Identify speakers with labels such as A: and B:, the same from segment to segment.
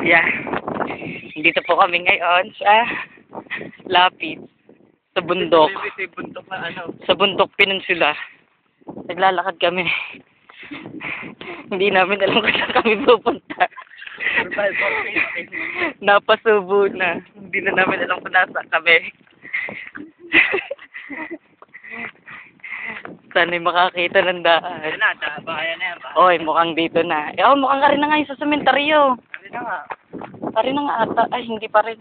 A: Yeah. Dito po kami ngayon sa Lapid. Sa bundok. Sa bundok Peninsula. Naglalakad kami. Hindi namin alam kung saan kami pupunta. Napasubo na. Hindi na namin alam kung nasa kami. Sana'y makakita ng daan.
B: Ayun na, bahayan na yan.
A: Oy, mukhang dito na. Mukhang ka rin na ngayon sa sementeryo.
B: Ayun na nga.
A: Pari na nga ata. Ay, hindi pa rin.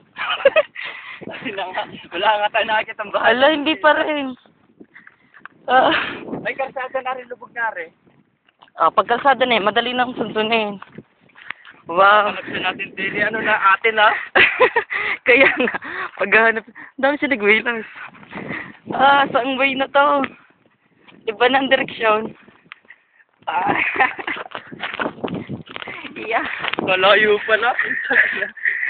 B: Ayun na nga. Wala nga tayo nakakita ang bahayan.
A: Ala, hindi pa rin.
B: May kalsada na rin, lubog na rin.
A: Pagkalsada na madali na akong sunsunin. Wow.
B: Hanap na natin daily, ano na, atin ha?
A: Kaya nga, paghahanap, dami siya nag-wailers. Saan way na to? Iba na ang direksyon. Yeah.
B: Malayo pala.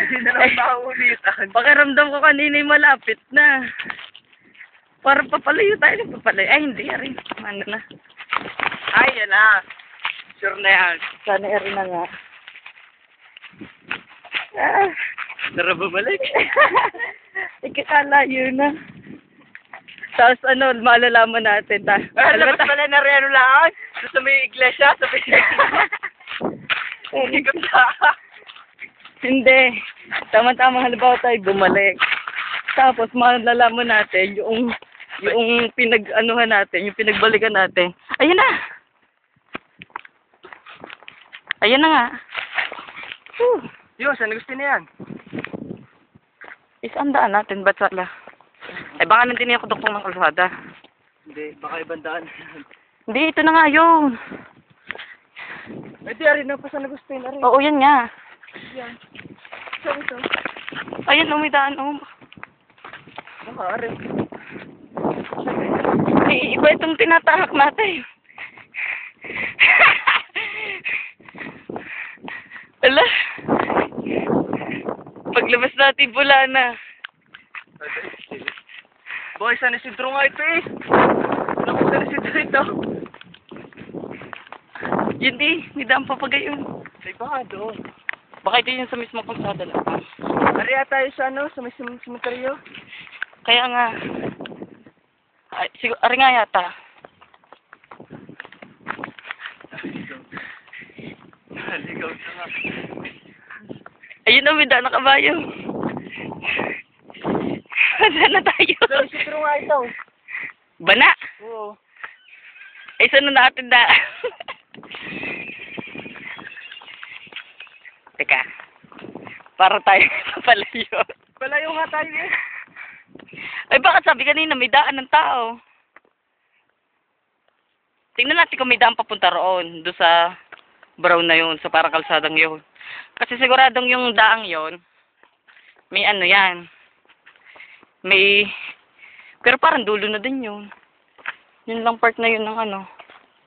B: Hindi na lang makaulitan.
A: Pakiramdam ko kanina malapit na. Para papalayo tayo, papalayo. Ay, hindi, rin. Ano na.
B: Ay, yan na. Sure na yan.
A: Sana rin na nga.
B: Tara bumalik.
A: Ikakalayo na. Tapos malalaman natin.
B: Alam mo pala na rin lang. Sa may iglesia, sa may ikot na.
A: Hindi. Tama-tama halimbawa tayo bumalik. Tapos malalaman natin yung pinag-anuhan natin, yung pinagbalikan natin. Ayun na! Ayun na nga.
B: Yun, saan gusto na yan?
A: Isang daan natin, ba't wala? Ay baka nandiyan yung kuduktong ng kalsada.
B: Hindi, baka ibang daan.
A: Hindi, ito na nga yun.
B: Ay, di rin na pa saan gusto na rin.
A: Oo, yan nga.
B: Yan. Saan ito?
A: Ayun, umidaan.
B: Baka rin.
A: Iba itong tinatahak natin. Ala. Paglabas natin, wala na.
B: Boy, San Isidro nga ito eh. Naku, San Isidro ito.
A: Yun di, may daan papagayon.
B: Ay, baka doon.
A: Baka ito yung sa mismo kalsada lang.
B: Ari tayo sa sa may cemetery.
A: Kaya nga. Ay, siguro, ari nga yata.
B: Naligaw na nga.
A: Ayun na, may daan na kabayo. Saan na tayo?
B: San Isidro nga ito.
A: Bana?
B: Oo.
A: Ay, saan na natin na? Teka. Para tayo palayo.
B: Palayo nga tayo eh.
A: Ay, bakit sabi kanina may daan ng tao? Tingnan natin kung may daan papunta roon. Doon sa brown na yun. Sa parang kalsadang yun. Kasi siguradong yung daang yun. May ano yan. May... Pero parang dulo na din yun. Yun lang part na yun ng ano.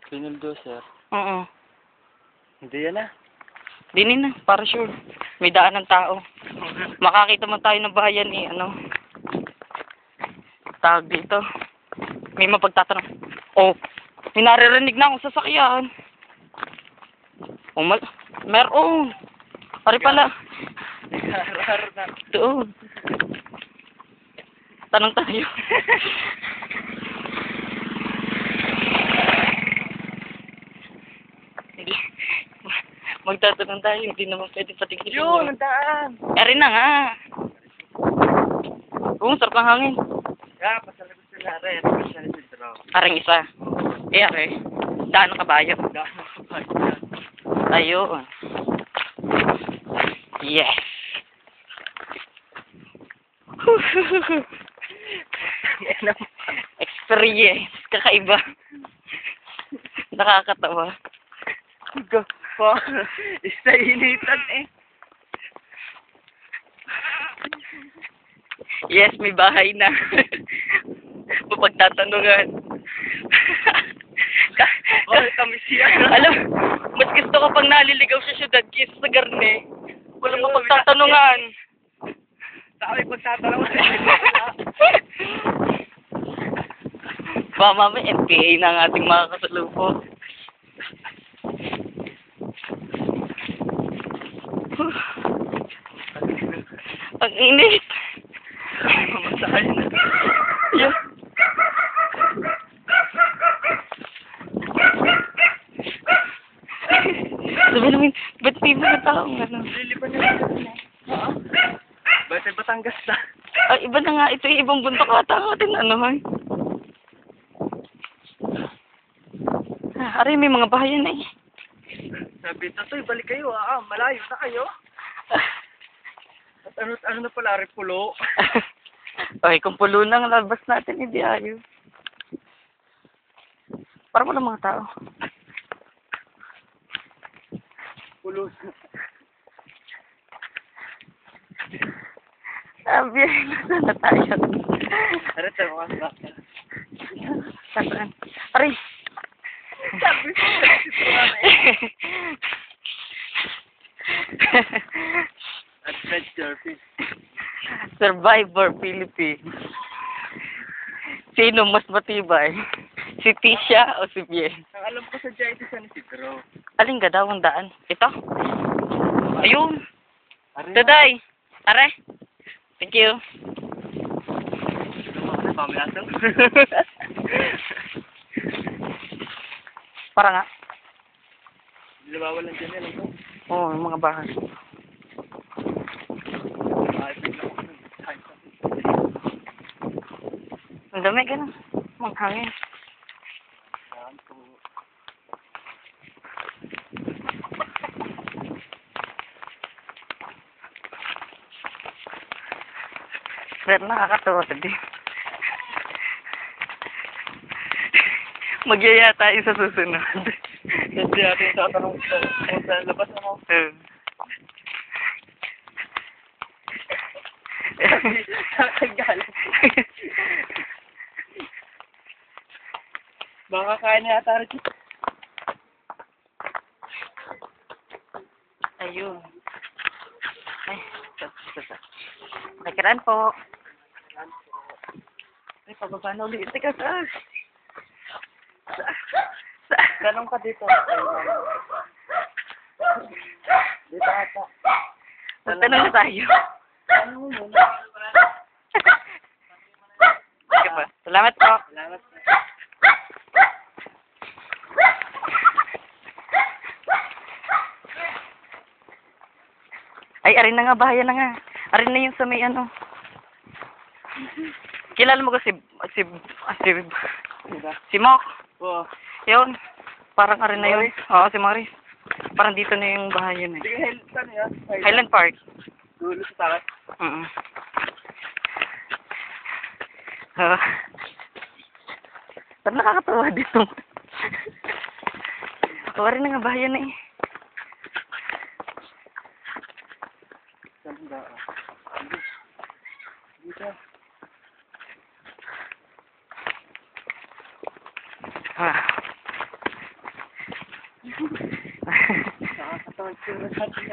B: Pinuldo, sir.
A: Oo.
B: Hindi yan ah.
A: Dinin na, para sure. May daan ng tao. Makakita man tayo ng bahayan eh, tawag dito. May mapagtatanong. May naririnig na akong sasakyan. Meron. Pari pala.
B: Raro na.
A: Doon. Tanong tayo. Magtatanong tayo, hindi naman pwede patigilin.
B: Yun, ang daan.
A: Eri na nga. Sarap ng hangin.
B: Kaya, pasalabas sila rin. San Isidro.
A: Arang isa. Are. Daan ng kabayo.
B: Daan ng kabayo.
A: Ayun. Yes. Experience. Kakaiba. Nakakatawa.
B: Isa initan eh.
A: Yes, may bahay na. Mapagtatanungan.
B: Kami siya.
A: Alam, mas gusto ko pang naliligaw sa syudad kaysa sa garne. Walang mapagtatanungan.
B: Saka may pagtatanungan.
A: Baka mamaya MPA na ang ating mga kasalubong. Ang init.
B: Mamasahin na.
A: Yun. Sabi namin, ba't di ba taong ano?
B: Lilipan niya lang mo. Oo. Ba't ay Batangas na?
A: Ay, iba na nga ito, ibang bundok ata ang atin, ano, hay? Aray, may mga bahayan eh.
B: Sabi, Tatoy, balik kayo malayo na kayo. At ano na pala, Ripulo.
A: Okay, kung pulo nang labas natin, hindi ayaw. Parang wala mga tao.
B: Pulo.
A: Sabi, nasa na tayo.
B: Ano tayo mga sakya?
A: Saan? Aray!
B: Sabi ko, Adventure Fish.
A: Survivor Philippines. Sino mas matibay? Si Tisha o si Bien?
B: Ang alam ko sa dyan, ito San Isidro.
A: Aling ka daw ang daan? Ito? Ayun!
B: Are,
A: Daday! Are! Thank you.
B: Pamilatang.
A: Para nga.
B: Hindi na bawalan dyan yan.
A: Oo, yung mga bahay. Ang dami, ganun. Manghangin. Pero nakakatawa din. Magyaya tayo sa susunod.
B: Kasi natin tatanong kung saan labas ako. Nakagalit. Baka kaya niya ata rin.
A: Ayun. Ay, Nakikiran po.
B: Ay, pababa na ulit. Teka, saan? Tanong ka dito. Dito ata.
A: Magtanong na tayo.
B: Tanong mo muna.
A: Sige pa. Salamat po.
B: Salamat.
A: Ay, arin na nga, bahayan na nga. Arin na yung sa may ano. Kilala mo ko si Mok.
B: Oo.
A: Yun. Parang arin na yun. Oo, si Maris. Parang dito na yung bahayan eh.
B: Sige, saan yan?
A: Highland Park.
B: Dulo sa takas.
A: Parang nakakatawa dito. Arin na nga, bahayan na eh.
B: Saan ba? Dito. Nakakatawa sila sa atin.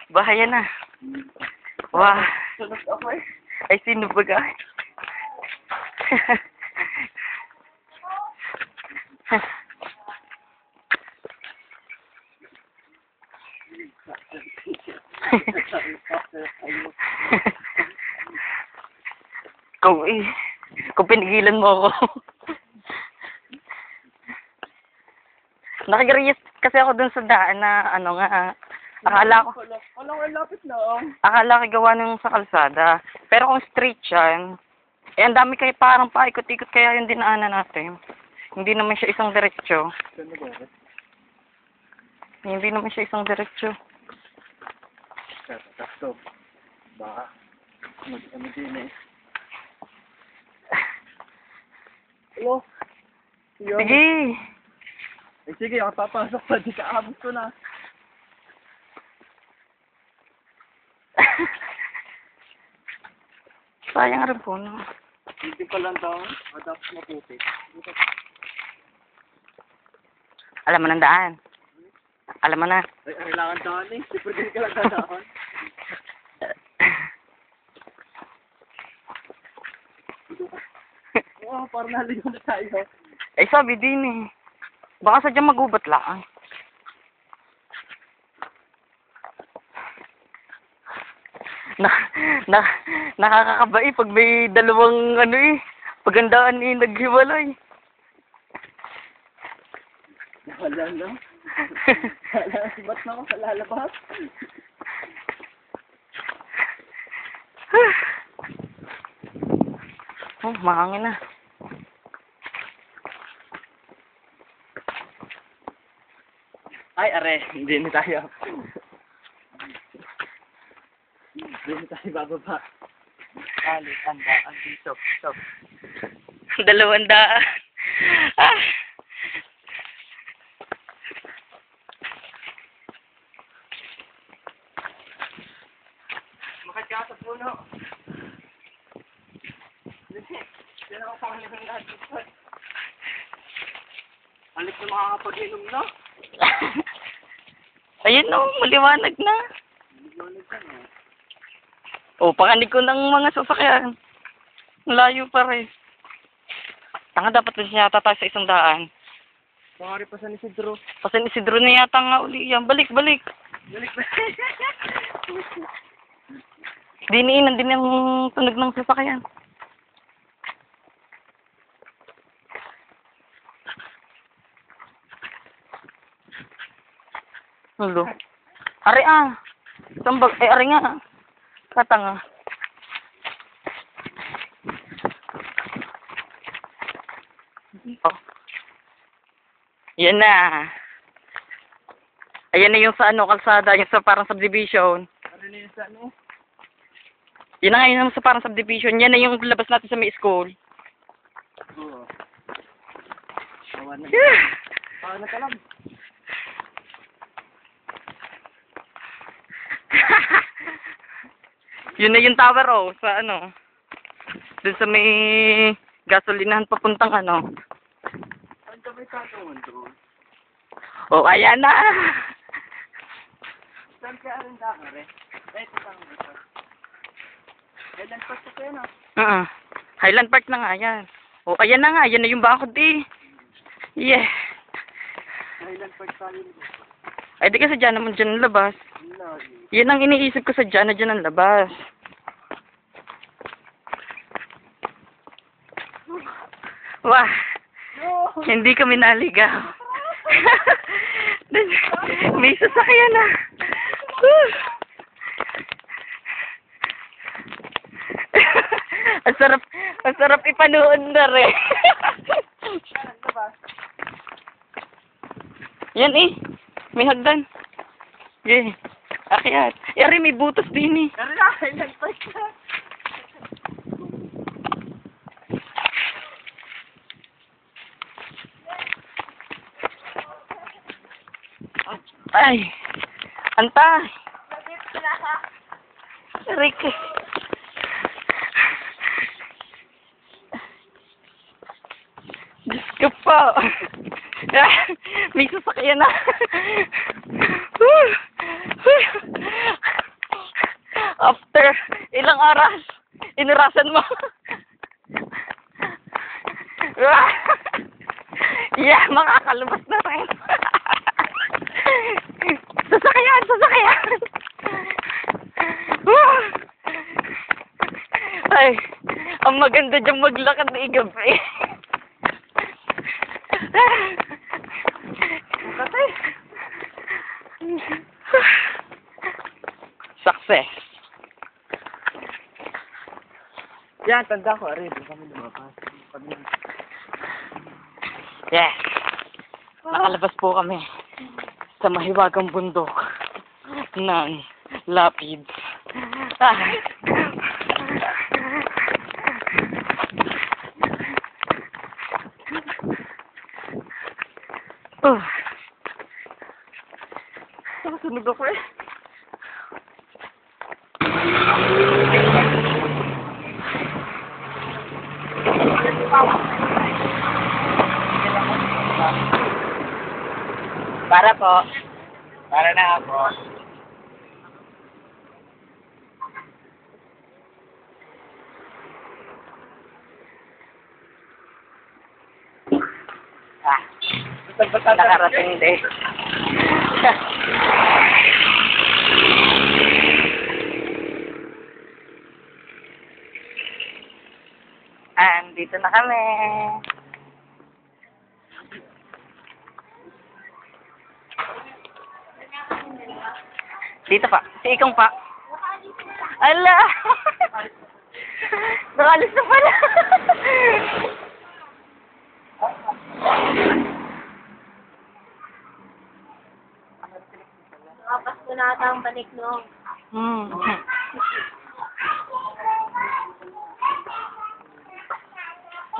A: Bahayan na. Wah.
B: Sunod ako eh.
A: Ay, sino ba ga? Kung pinigilan mo ako. Nakagarias kasi ako dun sa daan na ano nga, akala ko
B: Lapit na
A: akala ko gawa nung sa kalsada. Pero kung straight yan, eh ang dami kayo parang paikot-ikot kaya yung dinaanan natin. Hindi naman siya isang diretsyo. Hindi naman siya isang diretsyo.
B: Tapos baka ano din eh. Hello?
A: Sige!
B: Eh sige, ako papasok pa. Di kaabot ko na.
A: Sayang rin po, no?
B: Hindi pa lang daw. Tapos maputi.
A: Alam mo ng daan. Alam mo na.
B: Ay, kailangan daan eh. Siyempre din ka lang dadaan. Oo, parang naligo na tayo.
A: Eh, sabi din eh. Baka sadyang magubat lang. Na, na, nakakakaba eh pag may dalawang ano eh. Pagandaan eh, naghiwalay.
B: Wala na. Wala, ba't na ako sa lalabas?
A: Oh, mahangin na.
B: Ay, are, hindi na tayo. Hindi na tayo bababa. Alis, andito, stop.
A: 200. Ah.
B: Makatya sa puno. Yan ako pangalan ng lahat dito. Alis na makakapag-inom na.
A: Ayun o, maliwanag na. O, panganig ko ng mga sasakyan. Layo pa rin. Tanga, dapat din siya yata tayo sa 100.
B: Pangari pa sa ni Sidro.
A: Kasi ni Sidro na yata nga uli yan. Balik.
B: Balik ba?
A: Diniinan din yung tunog ng sasakyan. Hulo. Ari Sambag. Ari nga. Katanga. Oh. Yan na. Ayan na yung sa kalsada, yung sa parang subdivision.
B: Ano na yun sa ano?
A: Yun na nga yun sa parang subdivision. Yan na yung labas natin sa may school.
B: Oo. Awan na. Awan na ka lang.
A: Yun na yung tower sa dun sa may gasolinahan papuntang
B: Saan ka ba tatungan doon?
A: ayan na.
B: Saan ka rin dakare? Ito lang ito. Kailan pa sa kaya na?
A: Highland Park na nga yan. Ayan na nga. Yan na yung bakod eh. Yeah.
B: Kailan pa tayo nito?
A: Ay, di kasi dyan naman dyan ang labas. Yan ang iniisip ko sa dyan na dyan ang labas. Wah. Hindi kami naligaw. May sasakyan na. Ang sarap ipanood na rin. Yan eh. May hagdan. Yeah. Akyat. Yari, may butas din eh.
B: Pero na, kailan pa siya?
A: Ay. Anta. Rick. Diyos ko po. May sasakyan na. After ilang oras, inirasan mo. Yeah, makakalabas na rin. Sasakyan! Ay, ang maganda dyan maglakad na igabi. Success.
B: Yan, tanda ko. Aray, doon kami lumabas.
A: Yes. Nakalabas po kami sa mahiwagang bundok ng Lapid. Nasunog ako eh. Para po.
B: Para na ako.
A: Nakarating din. Dito na kami. Dito pa. Si Ikong pa. Ala! Nakalis na pala.
C: Nakapasko na ata ang balik no.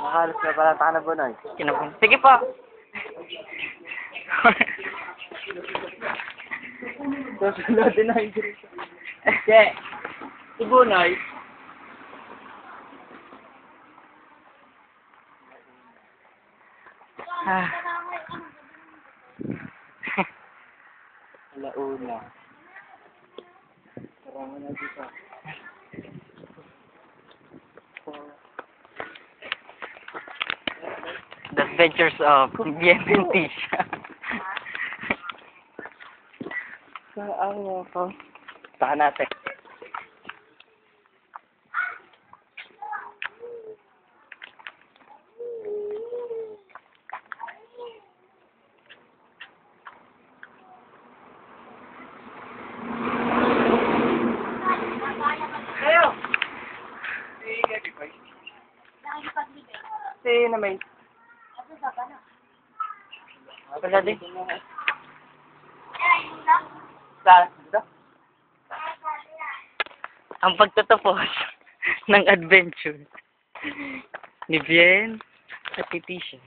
B: Nakahalos na pala taka na bunay.
A: Kinabun. Sige pa.
B: Susunod din na yung dirito. Che, si Bunay.
A: Ah.
B: Alauna. Parang na dito.
A: The Adventures of Bien and Tisha.
B: Saan mo ko? Taka natin. Kayo! Si na may.
A: Wala din.
B: Saan? Dito?
A: Ang pagtatapos ng adventure ni Bien at ni Tisha.